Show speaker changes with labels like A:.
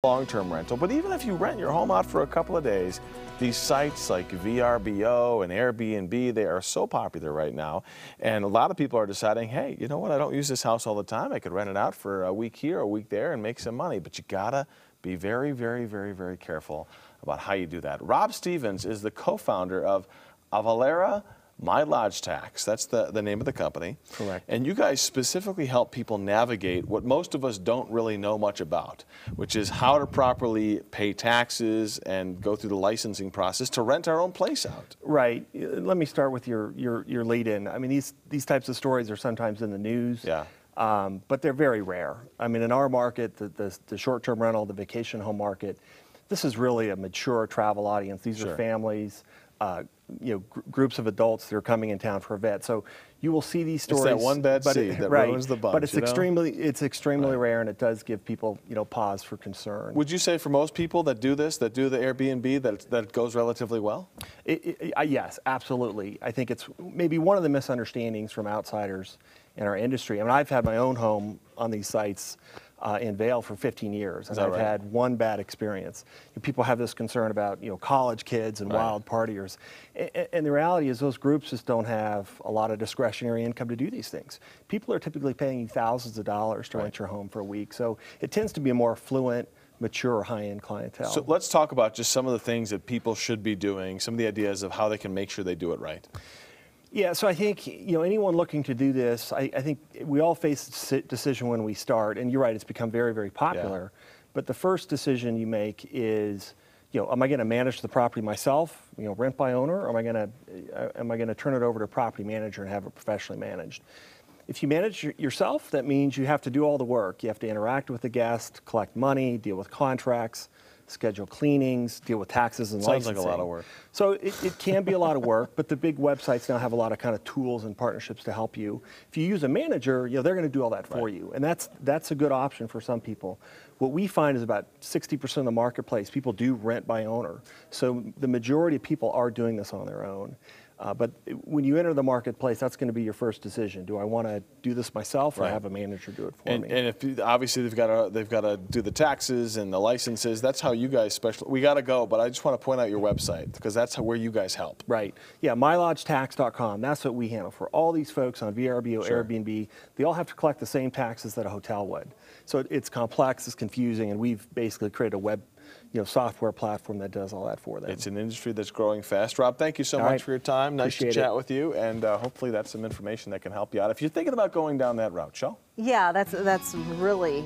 A: long-term rental, but even if you rent your home out for a couple of days, these sites like VRBO and Airbnb, they are so popular right now, and a lot of people are deciding, hey, you know what, I don't use this house all the time, I could rent it out for a week here, a week there, and make some money, but you gotta be very, very, very, very careful about how you do that. Rob Stevens is the co-founder of Avalara My Lodge Tax. That's the name of the company.
B: Correct.
A: And you guys specifically help people navigate what most of us don't really know much about, which is how to properly pay taxes and go through the licensing process to rent our own place out.
B: Right. Let me start with your lead in. I mean, these types of stories are sometimes in the news.
A: Yeah.
B: But they're very rare. I mean, in our market, the short-term rental, the vacation home market, this is really a mature travel audience. These
A: Sure.
B: are families, groups of adults that are coming in town for a vet. So you will see these stories.
A: It's that one bad seed that
B: right,
A: ruins the bunch.
B: But it's extremely
A: Right.
B: rare, and it does give people pause for concern.
A: Would you say for most people that do this, that do the Airbnb, that it goes relatively well?
B: Yes, absolutely. I think it's maybe one of the misunderstandings from outsiders in our industry. I mean, I've had my own home on these sites in Vail for 15 years, and I've
A: right?
B: had one bad experience. People have this concern about college kids and
A: Right.
B: wild partiers, and the reality is those groups just don't have a lot of discretionary income to do these things. People are typically paying you thousands of dollars to
A: Right.
B: rent your home for a week, so it tends to be a more affluent, mature, high-end clientele.
A: So let's talk about just some of the things that people should be doing, some of the ideas of how they can make sure they do it right.
B: Yeah, so I think anyone looking to do this, I think we all face a decision when we start, and you're right, it's become very, very popular.
A: Yeah.
B: But the first decision you make is, am I going to manage the property myself, rent by owner, or am I going to turn it over to a property manager and have it professionally managed? If you manage yourself, that means you have to do all the work. You have to interact with the guest, collect money, deal with contracts, schedule cleanings, deal with taxes and licensing.
A: Sounds like a lot of work.
B: So it can be a lot of work, but the big websites now have a lot of kind of tools and partnerships to help you. If you use a manager, they're going to do all that for
A: Right.
B: you, and that's a good option for some people. What we find is about 60% of the marketplace, people do rent by owner. So the majority of people are doing this on their own. But when you enter the marketplace, that's going to be your first decision. Do I want to do this myself, or
A: Right.
B: have a manager do it for me?
A: And if obviously they've got to do the taxes and the licenses. That's how you guys we got to go. But I just want to point out your website because that's where you guys help.
B: Right. Yeah, mylodgetax.com. That's what we handle for all these folks on VRBO,
A: Sure.
B: Airbnb. They all have to collect the same taxes that a hotel would. So it's complex, it's confusing, and we've basically created a web, software platform that does all that for them.
A: It's an industry that's growing fast. Rob, thank you so
B: All
A: much
B: right.
A: for your time. Nice
B: Appreciate
A: to chat
B: it.
A: with you, and hopefully that's some information that can help you out. If you're thinking about going down that route, Shel?
C: Yeah, that's really